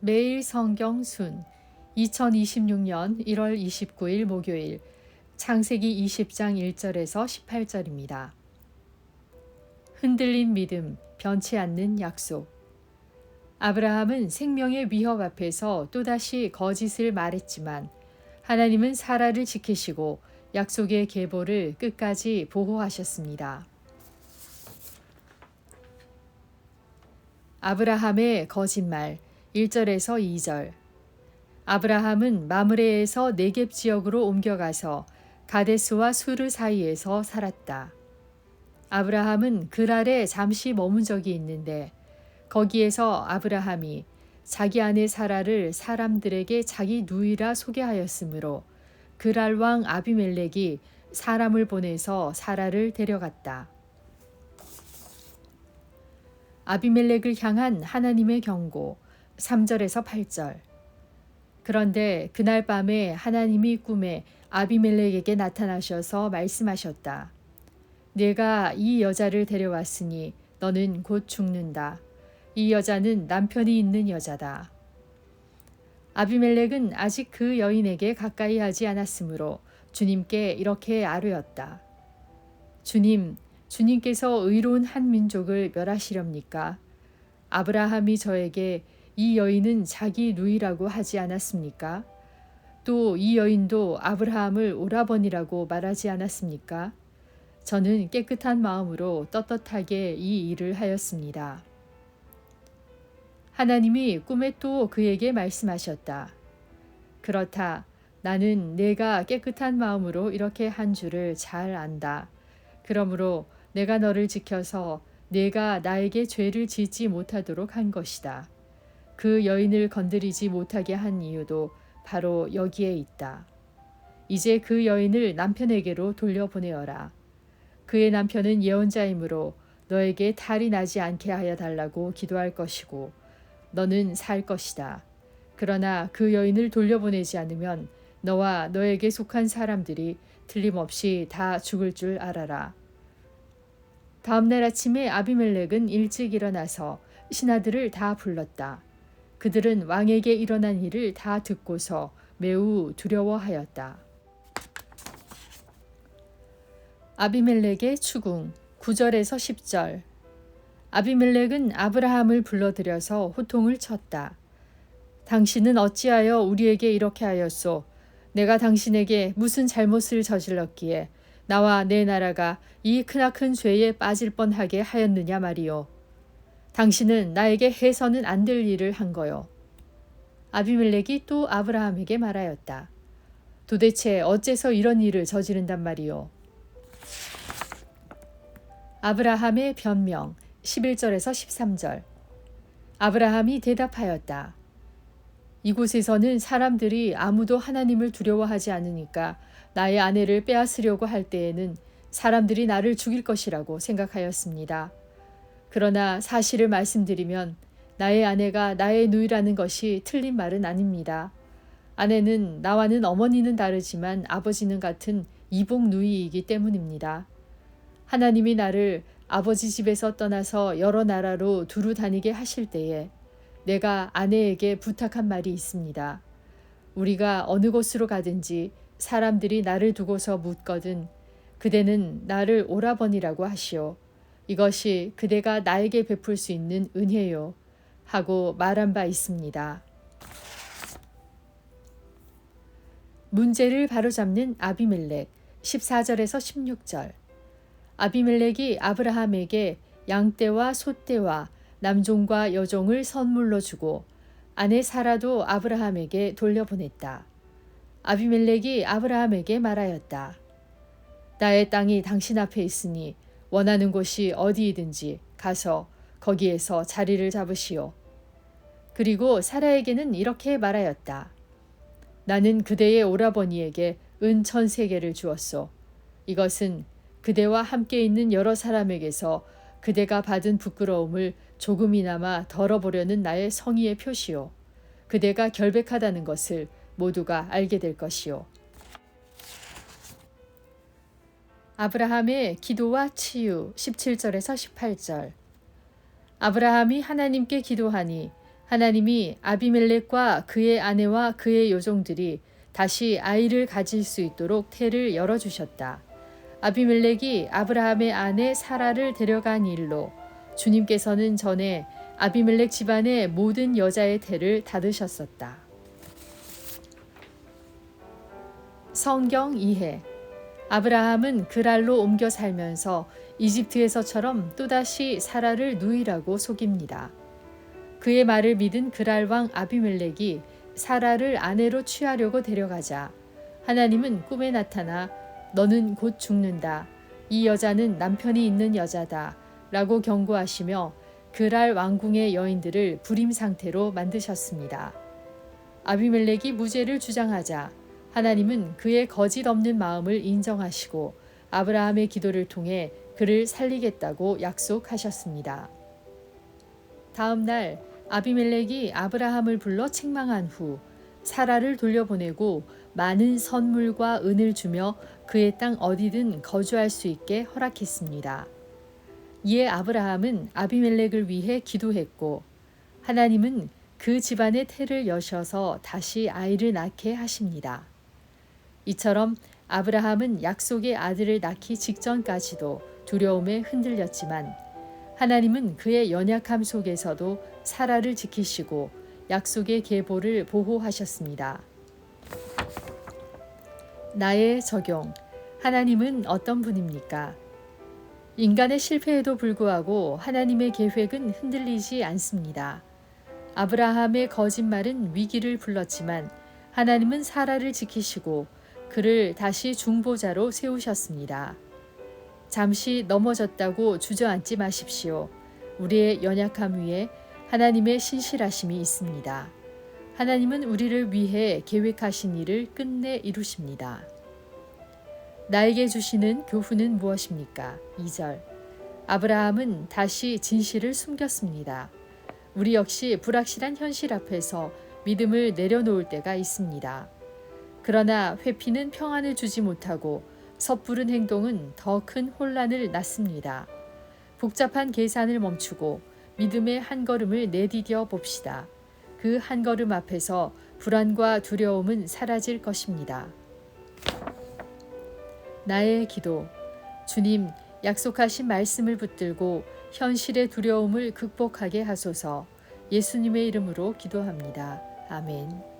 매일 성경 순 2026년 1월 29일 목요일 창세기 20장 1절에서 18절입니다. 흔들린 믿음, 변치 않는 약속. 아브라함은 생명의 위협 앞에서 또다시 거짓을 말했지만 하나님은 사라를 지키시고 약속의 계보를 끝까지 보호하셨습니다. 아브라함의 거짓말 1절에서 2절. 아브라함은 마므레에서 네겝 지역으로 옮겨가서 가데스와 수르 사이에서 살았다. 아브라함은 그랄에 잠시 머문 적이 있는데 거기에서 아브라함이 자기 아내 사라를 사람들에게 자기 누이라 소개하였으므로 그랄 왕 아비멜렉이 사람을 보내서 사라를 데려갔다. 아비멜렉을 향한 하나님의 경고 3절에서 8절. 그런데 그날 밤에 하나님이 꿈에 아비멜렉에게 나타나셔서 말씀하셨다. 내가 이 여자를 데려왔으니 너는 곧 죽는다. 이 여자는 남편이 있는 여자다. 아비멜렉은 아직 그 여인에게 가까이 하지 않았으므로 주님께 이렇게 아뢰었다. 주님, 주님께서 의로운 한 민족을 멸하시렵니까? 아브라함이 저에게 이 여인은 자기 누이라고 하지 않았습니까? 또 이 여인도 아브라함을 오라버니라고 말하지 않았습니까? 저는 깨끗한 마음으로 떳떳하게 이 일을 하였습니다. 하나님이 꿈에 또 그에게 말씀하셨다. 그렇다. 나는 내가 깨끗한 마음으로 이렇게 한 줄을 잘 안다. 그러므로 내가 너를 지켜서 내가 나에게 죄를 짓지 못하도록 한 것이다. 그 여인을 건드리지 못하게 한 이유도 바로 여기에 있다. 이제 그 여인을 남편에게로 돌려보내어라. 그의 남편은 예언자이므로 너에게 탈이 나지 않게 하여 달라고 기도할 것이고 너는 살 것이다. 그러나 그 여인을 돌려보내지 않으면 너와 너에게 속한 사람들이 틀림없이 다 죽을 줄 알아라. 다음 날 아침에 아비멜렉은 일찍 일어나서 신하들을 다 불렀다. 그들은 왕에게 일어난 일을 다 듣고서 매우 두려워하였다. 아비멜렉의 추궁 9절에서 10절. 아비멜렉은 아브라함을 불러들여서 호통을 쳤다. 당신은 어찌하여 우리에게 이렇게 하였소? 내가 당신에게 무슨 잘못을 저질렀기에 나와 내 나라가 이 크나큰 죄에 빠질 뻔하게 하였느냐 말이오. 당신은 나에게 해서는 안 될 일을 한 거요. 아비멜렉이 또 아브라함에게 말하였다. 도대체 어째서 이런 일을 저지른단 말이오. 아브라함의 변명 11절에서 13절. 아브라함이 대답하였다. 이곳에서는 사람들이 아무도 하나님을 두려워하지 않으니까 나의 아내를 빼앗으려고 할 때에는 사람들이 나를 죽일 것이라고 생각하였습니다. 그러나 사실을 말씀드리면 나의 아내가 나의 누이라는 것이 틀린 말은 아닙니다. 아내는 나와는 어머니는 다르지만 아버지는 같은 이복 누이이기 때문입니다. 하나님이 나를 아버지 집에서 떠나서 여러 나라로 두루 다니게 하실 때에 내가 아내에게 부탁한 말이 있습니다. 우리가 어느 곳으로 가든지 사람들이 나를 두고서 묻거든 그대는 나를 오라버니라고 하시오. 이것이 그대가 나에게 베풀 수 있는 은혜요. 하고 말한 바 있습니다. 문제를 바로잡는 아비멜렉 14절에서 16절. 아비멜렉이 아브라함에게 양떼와 소떼와 남종과 여종을 선물로 주고 아내 사라도 아브라함에게 돌려보냈다. 아비멜렉이 아브라함에게 말하였다. 나의 땅이 당신 앞에 있으니 원하는 곳이 어디이든지 가서 거기에서 자리를 잡으시오. 그리고 사라에게는 이렇게 말하였다. 나는 그대의 오라버니에게 은 1,000세겔을 주었소. 이것은 그대와 함께 있는 여러 사람에게서 그대가 받은 부끄러움을 조금이나마 덜어보려는 나의 성의의 표시요. 그대가 결백하다는 것을 모두가 알게 될 것이요. 아브라함의 기도와 치유 17절에서 18절. 아브라함이 하나님께 기도하니 하나님이 아비멜렉과 그의 아내와 그의 요종들이 다시 아이를 가질 수 있도록 태를 열어주셨다. 아비멜렉이 아브라함의 아내 사라를 데려간 일로 주님께서는 전에 아비멜렉 집안의 모든 여자의 태를 닫으셨었다. 성경 이해. 아브라함은 그랄로 옮겨 살면서 이집트에서처럼 또다시 사라를 누이라고 속입니다. 그의 말을 믿은 그랄 왕 아비멜렉이 사라를 아내로 취하려고 데려가자 하나님은 꿈에 나타나 너는 곧 죽는다. 이 여자는 남편이 있는 여자다. 라고 경고하시며 그랄 왕궁의 여인들을 불임 상태로 만드셨습니다. 아비멜렉이 무죄를 주장하자 하나님은 그의 거짓 없는 마음을 인정하시고 아브라함의 기도를 통해 그를 살리겠다고 약속하셨습니다. 다음 날 아비멜렉이 아브라함을 불러 책망한 후 사라를 돌려보내고 많은 선물과 은을 주며 그의 땅 어디든 거주할 수 있게 허락했습니다. 이에 아브라함은 아비멜렉을 위해 기도했고 하나님은 그 집안의 태를 여셔서 다시 아이를 낳게 하십니다. 이처럼 아브라함은 약속의 아들을 낳기 직전까지도 두려움에 흔들렸지만 하나님은 그의 연약함 속에서도 사라를 지키시고 약속의 계보를 보호하셨습니다. 나의 적용. 하나님은 어떤 분입니까? 인간의 실패에도 불구하고 하나님의 계획은 흔들리지 않습니다. 아브라함의 거짓말은 위기를 불렀지만 하나님은 사라를 지키시고 그를 다시 중보자로 세우셨습니다. 잠시 넘어졌다고 주저앉지 마십시오. 우리의 연약함 위에 하나님의 신실하심이 있습니다. 하나님은 우리를 위해 계획하신 일을 끝내 이루십니다. 나에게 주시는 교훈은 무엇입니까? 2절. 아브라함은 다시 진실을 숨겼습니다. 우리 역시 불확실한 현실 앞에서 믿음을 내려놓을 때가 있습니다. 그러나 회피는 평안을 주지 못하고 섣부른 행동은 더 큰 혼란을 낳습니다. 복잡한 계산을 멈추고 믿음의 한 걸음을 내디뎌 봅시다. 그 한 걸음 앞에서 불안과 두려움은 사라질 것입니다. 나의 기도. 주님, 약속하신 말씀을 붙들고 현실의 두려움을 극복하게 하소서. 예수님의 이름으로 기도합니다. 아멘.